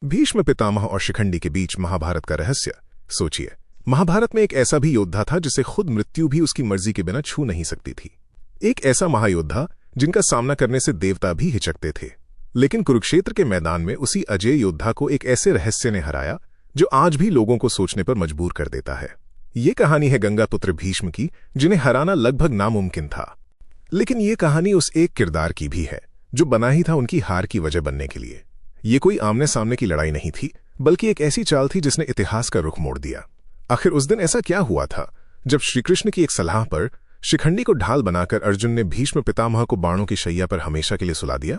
भीष्म पितामह और शिखंडी के बीच महाभारत का रहस्य। सोचिए, महाभारत में एक ऐसा भी योद्धा था जिसे खुद मृत्यु भी उसकी मर्जी के बिना छू नहीं सकती थी। एक ऐसा महायोद्धा जिनका सामना करने से देवता भी हिचकते थे। लेकिन कुरुक्षेत्र के मैदान में उसी अजेय योद्धा को एक ऐसे रहस्य ने हराया जो आज भी लोगों को सोचने पर मजबूर कर देता है। ये कहानी है गंगापुत्र भीष्म की, जिन्हें हराना लगभग नामुमकिन था। लेकिन ये कहानी उस एक किरदार की भी है जो बना ही था उनकी हार की वजह बनने के लिए। ये कोई आमने सामने की लड़ाई नहीं थी, बल्कि एक ऐसी चाल थी जिसने इतिहास का रुख मोड़ दिया। आखिर उस दिन ऐसा क्या हुआ था जब श्रीकृष्ण की एक सलाह पर शिखंडी को ढाल बनाकर अर्जुन ने भीष्म पितामह को बाणों की शैया पर हमेशा के लिए सुला दिया?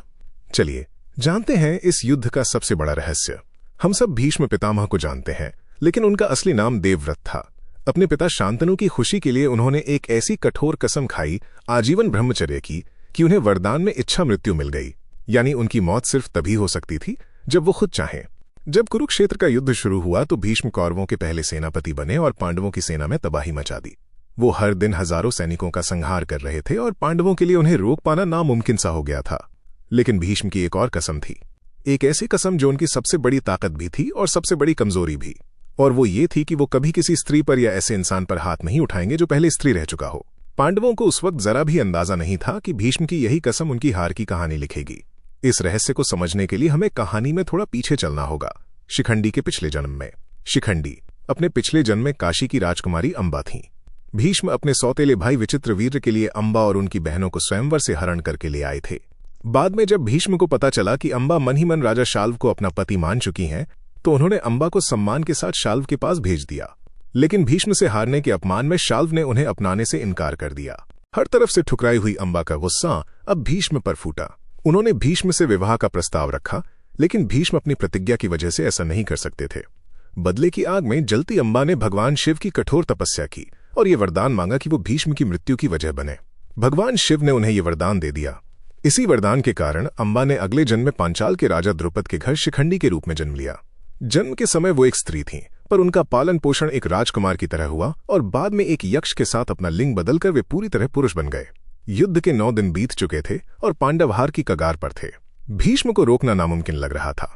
चलिए जानते हैं इस युद्ध का सबसे बड़ा रहस्य। हम सब भीष्म पितामह को जानते हैं, लेकिन उनका असली नाम देवव्रत था। अपने पिता शांतनु की खुशी के लिए उन्होंने एक ऐसी कठोर कसम खाई, आजीवन ब्रह्मचर्य की, कि उन्हें वरदान में इच्छा मृत्यु मिल गई। यानी उनकी मौत सिर्फ तभी हो सकती थी जब वो खुद चाहें। जब कुरुक्षेत्र का युद्ध शुरू हुआ तो भीष्म कौरवों के पहले सेनापति बने और पांडवों की सेना में तबाही मचा दी। वो हर दिन हजारों सैनिकों का संहार कर रहे थे और पांडवों के लिए उन्हें रोक पाना नामुमकिन सा हो गया था। लेकिन भीष्म की एक और कसम थी, एक ऐसी कसम जो उनकी सबसे बड़ी ताकत भी थी और सबसे बड़ी कमजोरी भी। और वो ये थी कि वो कभी किसी स्त्री पर या ऐसे इंसान पर हाथ नहीं उठाएंगे जो पहले स्त्री रह चुका हो। पांडवों को उस वक्त जरा भी अंदाजा नहीं था कि भीष्म की यही कसम उनकी हार की कहानी लिखेगी। इस रहस्य को समझने के लिए हमें कहानी में थोड़ा पीछे चलना होगा। शिखंडी के पिछले जन्म में। शिखंडी अपने पिछले जन्म में काशी की राजकुमारी अंबा थीं। भीष्म अपने सौतेले भाई विचित्रवीर्य के लिए अंबा और उनकी बहनों को स्वयंवर से हरण करके ले आए थे। बाद में जब भीष्म को पता चला कि अंबा मन ही मन राजा शाल्व को अपना पति मान चुकी हैं, तो उन्होंने अंबा को सम्मान के साथ शाल्व के पास भेज दिया। लेकिन भीष्म से हारने के अपमान में शाल्व ने उन्हें अपनाने से इनकार कर दिया। हर तरफ से ठुकराई हुई अंबा का गुस्सा अब भीष्म पर फूटा। उन्होंने भीष्म से विवाह का प्रस्ताव रखा, लेकिन भीष्म अपनी प्रतिज्ञा की वजह से ऐसा नहीं कर सकते थे। बदले की आग में जलती अंबा ने भगवान शिव की कठोर तपस्या की और ये वरदान मांगा कि वो भीष्म की मृत्यु की वजह बने। भगवान शिव ने उन्हें ये वरदान दे दिया। इसी वरदान के कारण अंबा ने अगले जन्म में पांचाल के राजा द्रुपद के घर शिखंडी के रूप में जन्म लिया। जन्म के समय वो एक स्त्री थीं, पर उनका पालन पोषण एक राजकुमार की तरह हुआ और बाद में एक यक्ष के साथ अपना लिंग बदलकर वे पूरी तरह पुरुष बन गए। युद्ध के 9 दिन बीत चुके थे और पांडव हार की कगार पर थे। भीष्म को रोकना नामुमकिन लग रहा था।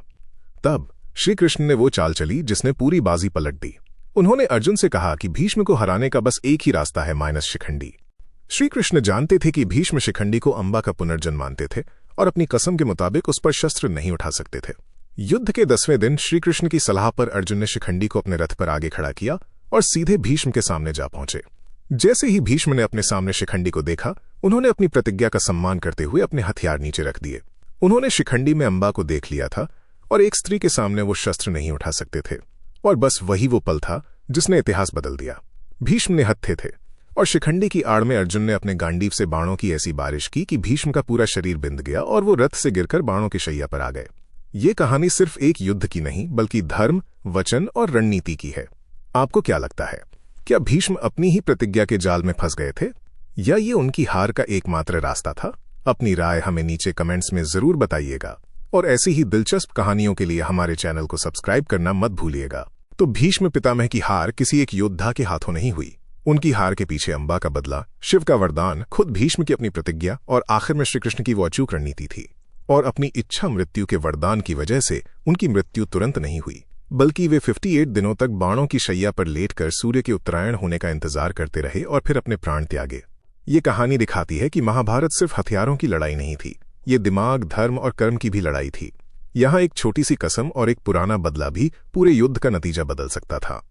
तब श्री कृष्ण ने वो चाल चली जिसने पूरी बाजी पलट दी। उन्होंने अर्जुन से कहा कि भीष्म को हराने का बस एक ही रास्ता है, माइनस शिखंडी। श्री कृष्ण जानते थे कि भीष्म शिखंडी को अंबा का पुनर्जन्म मानते थे और अपनी कसम के मुताबिक उस पर शस्त्र नहीं उठा सकते थे। युद्ध के 10वें दिन श्रीकृष्ण की सलाह पर अर्जुन ने शिखंडी को अपने रथ पर आगे खड़ा किया और सीधे भीष्म के सामने जा पहुंचे। जैसे ही भीष्म ने अपने सामने शिखंडी को देखा, उन्होंने अपनी प्रतिज्ञा का सम्मान करते हुए अपने हथियार नीचे रख दिए। उन्होंने शिखंडी में अंबा को देख लिया था और एक स्त्री के सामने वो शस्त्र नहीं उठा सकते थे, और बस वही वो पल था जिसने इतिहास बदल दिया। भीष्म ने हत्थे थे और शिखंडी की आड़ में अर्जुन ने अपने गांडीव से बाणों की ऐसी बारिश की कि भीष्म का पूरा शरीर बिंद गया और वो रथ से गिरकर बाणों की शैया पर आ गए। ये कहानी सिर्फ एक युद्ध की नहीं, बल्कि धर्म, वचन और रणनीति की है। आपको क्या लगता है, क्या भीष्म अपनी ही प्रतिज्ञा के जाल में फंस गए थे, या ये उनकी हार का एकमात्र रास्ता था? अपनी राय हमें नीचे कमेंट्स में जरूर बताइएगा और ऐसी ही दिलचस्प कहानियों के लिए हमारे चैनल को सब्सक्राइब करना मत भूलिएगा। तो भीष्म पितामह की हार किसी एक योद्धा के हाथों नहीं हुई। उनकी हार के पीछे अंबा का बदला, शिव का वरदान, खुद भीष्म की अपनी प्रतिज्ञा और आखिर में श्रीकृष्ण की वो अचूक रणनीति थी। और अपनी इच्छा मृत्यु के वरदान की वजह से उनकी मृत्यु तुरंत नहीं हुई, बल्कि वे 58 दिनों तक बाणों की शैया पर लेटकर सूर्य के उत्तरायण होने का इंतजार करते रहे और फिर अपने प्राण त्यागे। ये कहानी दिखाती है कि महाभारत सिर्फ हथियारों की लड़ाई नहीं थी, ये दिमाग, धर्म और कर्म की भी लड़ाई थी। यहाँ एक छोटी सी कसम और एक पुराना बदला भी पूरे युद्ध का नतीजा बदल सकता था।